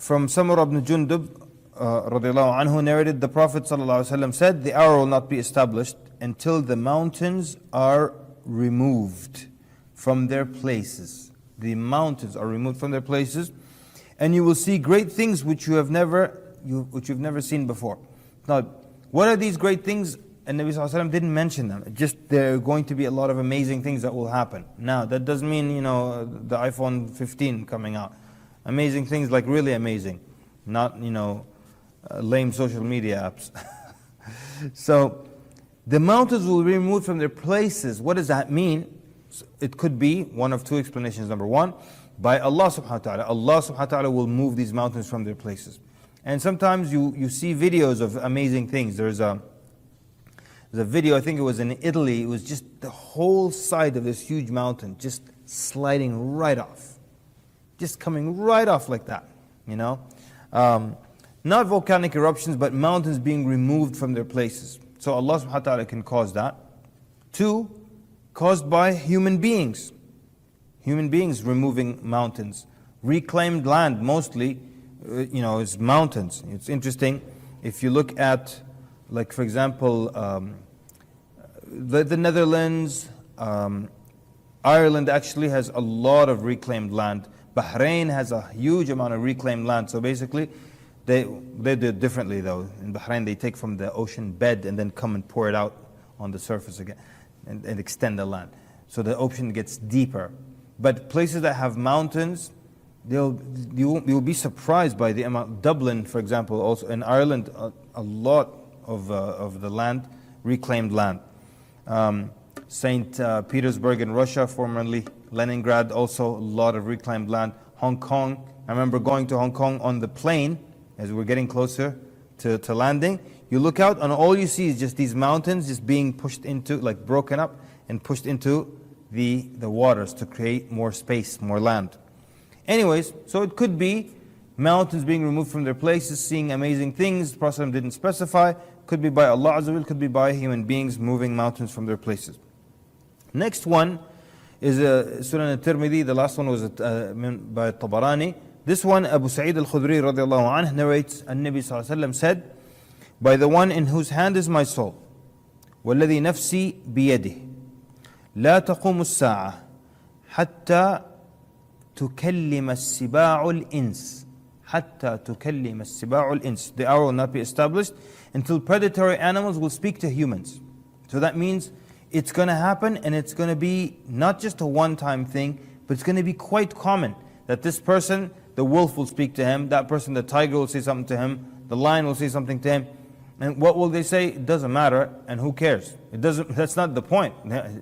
from Samurah ibn Jundub, radiallahu anhu, narrated the Prophet ﷺ said, the hour will not be established until the mountains are removed from their places. The mountains are removed from their places, and you will see great things which you've never seen before. Now, what are these great things? And Nabi ﷺ didn't mention them. Just there are going to be a lot of amazing things that will happen. Now, that doesn't mean, the iPhone 15 coming out. Amazing things, like really amazing. Not, lame social media apps. So, the mountains will be removed from their places. What does that mean? It could be one of two explanations. Number one, by Allah subhanahu wa ta'ala. Allah subhanahu wa ta'ala will move these mountains from their places. And sometimes you see videos of amazing things. There's a video, I think it was in Italy, it was just the whole side of this huge mountain just sliding right off. Just coming right off like that, Not volcanic eruptions, but mountains being removed from their places. So Allah subhanahu wa ta'ala can cause that. Two, caused by human beings. Human beings removing mountains. Reclaimed land mostly, is mountains. It's interesting, if you look at, like for example, the Netherlands, Ireland actually has a lot of reclaimed land. Bahrain has a huge amount of reclaimed land. So basically, they do it differently though. In Bahrain, they take from the ocean bed and then come and pour it out on the surface again and extend the land. So the ocean gets deeper. But places that have mountains, you'll be surprised by the amount. Dublin, for example, also in Ireland, a lot of the land, reclaimed land. St. Petersburg in Russia, formerly Leningrad, also a lot of reclaimed land. Hong Kong, I remember going to Hong Kong on the plane as we're getting closer to landing. You look out and all you see is just these mountains just being pushed into, like broken up and pushed into the waters to create more space, more land. Anyways, so it could be mountains being removed from their places, seeing amazing things. The Prophet didn't specify. Could be by Allah Azza wa Jal, could be by human beings moving mountains from their places. Next one is Sunan al-Tirmidhi. The last one was by Tabarani. This one, Abu Sa'id al-Khudri radiallahu anhu narrates, An-Nabi sallallahu alayhi wa sallam said, by the one in whose hand is my soul, وَالَّذِي نَفْسِي بِيَدِهِ لَا تَقُومُ السَّاعَةِ حَتَّى تُكَلِّمَ السِّبَاعُ الْإِنسِ حَتَّى تُكَلِّمَ السِّبَاعُ الْإِنسِ. The hour will not be established until predatory animals will speak to humans. So that means it's going to happen, and it's going to be not just a one-time thing, but it's going to be quite common that this person, the wolf will speak to him, that person, the tiger will say something to him, the lion will say something to him. And what will they say? It doesn't matter, and who cares? That's not the point.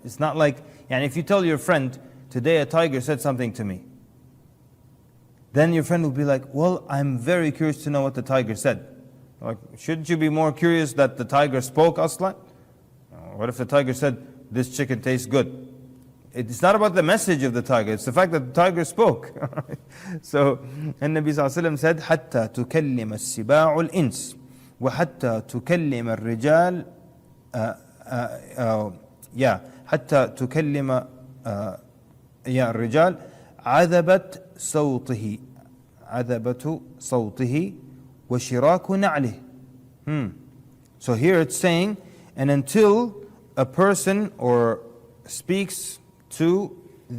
It's not like, and if you tell your friend, today a tiger said something to me, then your friend will be like, well, I'm very curious to know what the tiger said. Like, shouldn't you be more curious that the tiger spoke, aslan? What if the tiger said, this chicken tastes good? It's not about the message of the tiger, it's the fact that the tiger spoke. So, and Nabi sallallahu alayhi wa sallam said, حَتَّى تُكَلِّمَ السِّبَاعُ الْإِنسِ وَحَتَّى تُكَلِّمَ الرِّجَالِ حَتَّى تُكَلِّمَ الرِّجَالِ عَذَبَتْ صَوْتِهِ وَشِرَاكُ نَعْلِهِ. So here it's saying, and until a person or speaks to,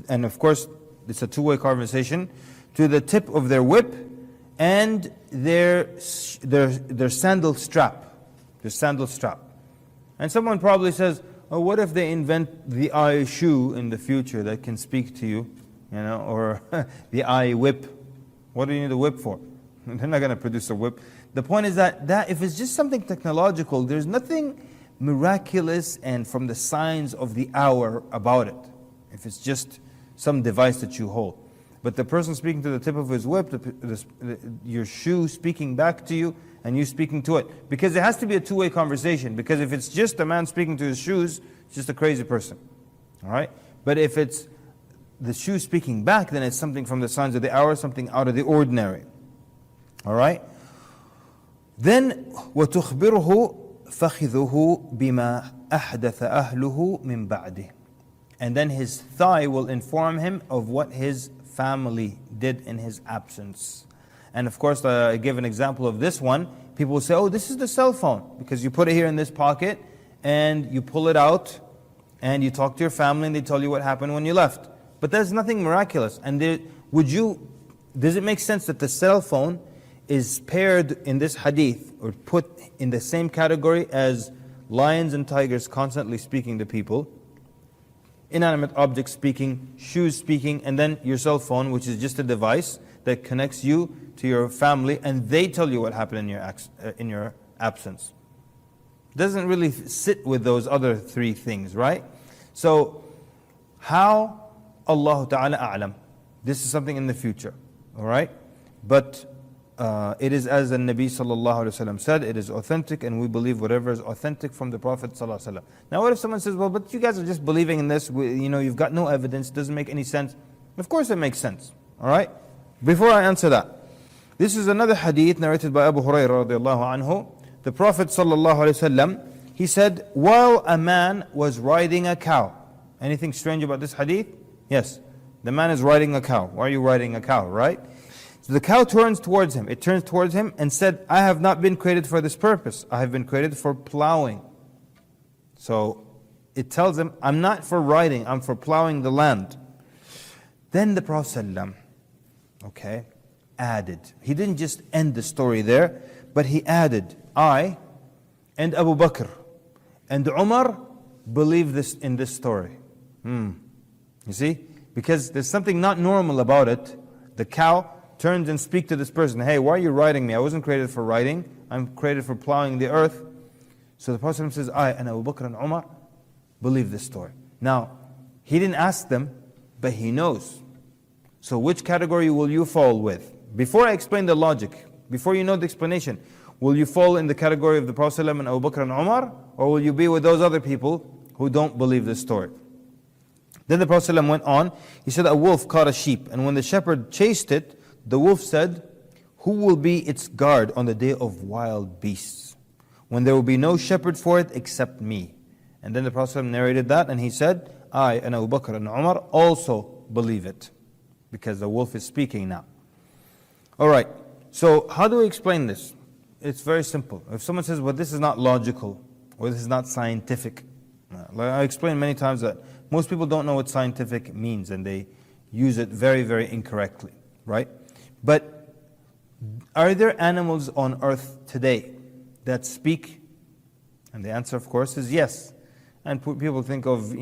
and of course it's a two-way conversation, to the tip of their whip and their sandal strap. Their sandal strap. And someone probably says, oh, what if they invent the eye shoe in the future that can speak to you, or the eye whip? What do you need a whip for? They're not going to produce a whip. The point is that if it's just something technological, there's nothing miraculous and from the signs of the hour about it. If it's just some device that you hold. But the person speaking to the tip of his whip, your shoe speaking back to you, and you speaking to it. Because it has to be a two-way conversation. Because if it's just a man speaking to his shoes, it's just a crazy person. Alright? But if it's the shoe speaking back, then it's something from the signs of the hour, something out of the ordinary. Alright? Then, وَتُخْبِرُهُ فَخِذُهُ بِمَا أَحْدَثَ أَهْلُهُ مِنْ بَعْدِهِ. And then his thigh will inform him of what his family did in his absence. And of course, I give an example of this one. People will say, oh, this is the cell phone, because you put it here in this pocket, and you pull it out, and you talk to your family, and they tell you what happened when you left. But there's nothing miraculous. And does it make sense that the cell phone is paired in this hadith, or put in the same category as lions and tigers constantly speaking to people, inanimate objects speaking, shoes speaking, and then your cell phone, which is just a device that connects you to your family, and they tell you what happened in your absence? Doesn't really sit with those other three things, right? So, how? Allah Ta'ala a'lam. This is something in the future, all right? But it is as the Nabi sallallahu alaihi wasallam said, it is authentic, and we believe whatever is authentic from the Prophet sallallahu alaihi wasallam. Now what if someone says, well, but you guys are just believing in this, you've got no evidence, it doesn't make any sense. Of course it makes sense, all right? Before I answer that, this is another hadith narrated by Abu Hurairah radiallahu anhu. The Prophet sallallahu alaihi wasallam, he said, while a man was riding a cow. Anything strange about this hadith? Yes, the man is riding a cow. Why are you riding a cow, right? So the cow turns towards him. It turns towards him and said, I have not been created for this purpose. I have been created for plowing. So it tells him, I'm not for riding, I'm for plowing the land. Then the Prophet ﷺ, added. He didn't just end the story there, but he added, I and Abu Bakr and Umar believe in this story. You see? Because there's something not normal about it. The cow turns and speaks to this person. Hey, why are you riding me? I wasn't created for riding. I'm created for plowing the earth. So the Prophet says, I and Abu Bakr and Umar believe this story. Now, he didn't ask them, but he knows. So which category will you fall with? Before I explain the logic, before you know the explanation, will you fall in the category of the Prophet and Abu Bakr and Umar? Or will you be with those other people who don't believe this story? Then the Prophet went on. He said, a wolf caught a sheep, and when the shepherd chased it, the wolf said, who will be its guard on the day of wild beasts, when there will be no shepherd for it except me? And then the Prophet narrated that, and he said, I and Abu Bakr and Umar also believe it, because the wolf is speaking now. Alright, so how do we explain this? It's very simple. If someone says, well, this is not logical, or this is not scientific, like I explained many times that most people don't know what scientific means, and they use it very, very incorrectly, right? But are there animals on earth today that speak? And the answer, of course, is yes. And people think of,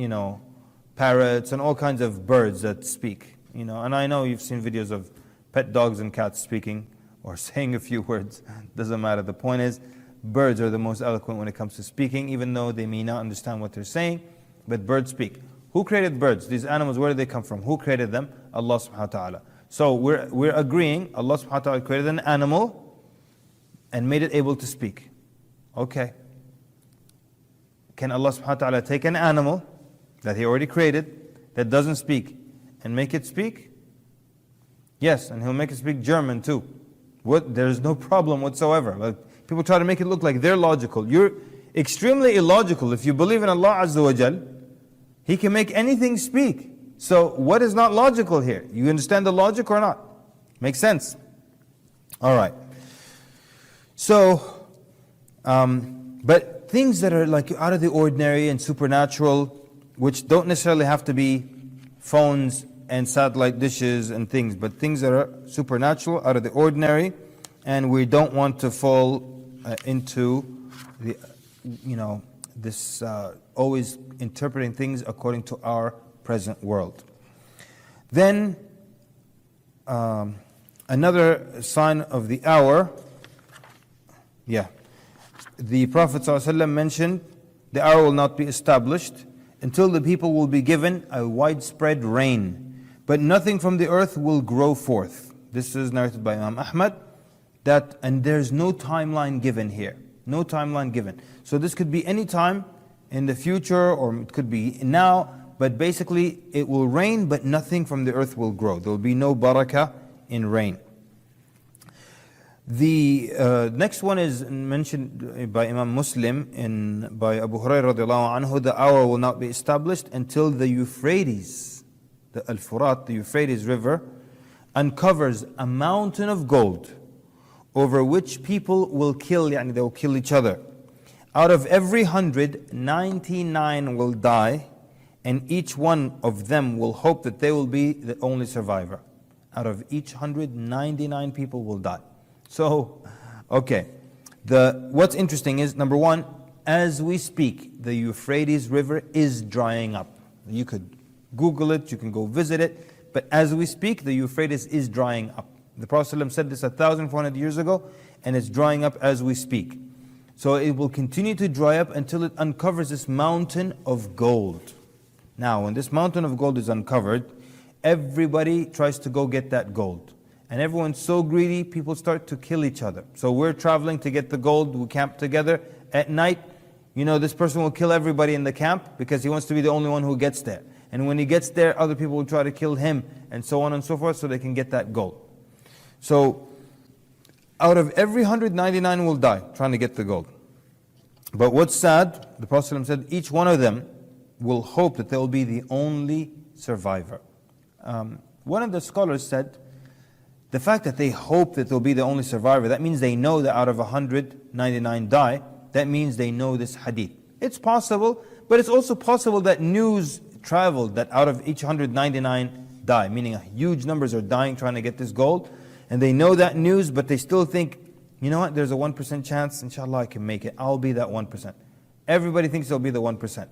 parrots and all kinds of birds that speak. And I know you've seen videos of pet dogs and cats speaking or saying a few words. Doesn't matter. The point is, birds are the most eloquent when it comes to speaking, even though they may not understand what they're saying, but birds speak. Who created birds? These animals, where did they come from? Who created them? Allah subhanahu wa ta'ala. So we're agreeing, Allah subhanahu wa ta'ala created an animal and made it able to speak. Okay. Can Allah subhanahu wa ta'ala take an animal that He already created that doesn't speak and make it speak? Yes, and He'll make it speak German too. There's no problem whatsoever. Like, people try to make it look like they're logical. You're extremely illogical. If you believe in Allah Azza wa Jal, He can make anything speak. So what is not logical here? You understand the logic or not? Makes sense? Alright. So, but things that are like out of the ordinary and supernatural, which don't necessarily have to be phones and satellite dishes and things, but things that are supernatural, out of the ordinary, and we don't want to fall into the, this always interpreting things according to our present world. Then another sign of the hour, the Prophet ﷺ mentioned the hour will not be established until the people will be given a widespread rain, but nothing from the earth will grow forth. This is narrated by Imam Ahmad, and there's no timeline given here. No timeline given. So this could be any time in the future, or it could be now, but basically it will rain, but nothing from the earth will grow. There will be no barakah in rain. The next one is mentioned by Imam Muslim by Abu Hurairah radiallahu anhu. The hour will not be established until the Euphrates, the Al-Furat, the Euphrates river, uncovers a mountain of gold over which people will kill, yani they will kill each other. Out of every 100, 99 will die, and each one of them will hope that they will be the only survivor. Out of each 100, 99 people will die. So, okay. What's interesting is, number one, as we speak, the Euphrates River is drying up. You could Google it, you can go visit it, but as we speak, the Euphrates is drying up. The Prophet ﷺ said this 1,400 years ago, and it's drying up as we speak. So it will continue to dry up until it uncovers this mountain of gold. Now, when this mountain of gold is uncovered, everybody tries to go get that gold. And everyone's so greedy, people start to kill each other. So we're traveling to get the gold, we camp together. At night, this person will kill everybody in the camp because he wants to be the only one who gets there. And when he gets there, other people will try to kill him, and so on and so forth, so they can get that gold. So, out of every 199 will die trying to get the gold. But what's sad, the Prophet ﷺ said, each one of them will hope that they will be the only survivor. One of the scholars said, the fact that they hope that they'll be the only survivor, that means they know that out of 199 die. That means they know this hadith. It's possible, but it's also possible that news traveled that out of each 199 die, meaning huge numbers are dying trying to get this gold. And they know that news, but they still think, you know what, there's a 1% chance, inshallah I can make it. I'll be that 1%. Everybody thinks they'll be the 1%.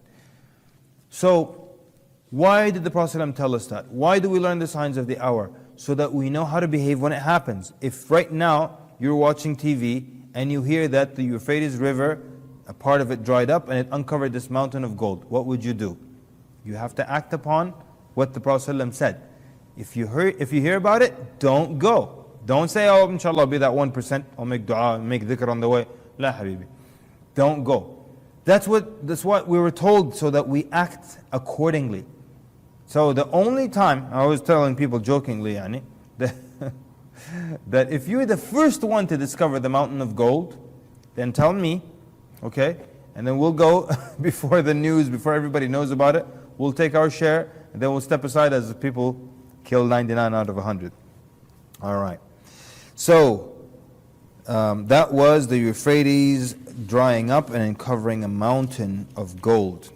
So, why did the Prophet ﷺ tell us that? Why do we learn the signs of the hour? So that we know how to behave when it happens. If right now you're watching TV and you hear that the Euphrates River, a part of it dried up and it uncovered this mountain of gold, what would you do? You have to act upon what the Prophet ﷺ said. If you hear about it, don't go. Don't say, oh, inshallah, I'll be that 1%, I'll make dua, make dhikr on the way. La habibi. Don't go. That's what we were told, so that we act accordingly. So the only time, I was telling people jokingly, that if you're the first one to discover the mountain of gold, then tell me, okay? And then we'll go before the news, before everybody knows about it, we'll take our share, and then we'll step aside as the people kill 99 out of 100. All right. So, that was the Euphrates drying up and uncovering a mountain of gold.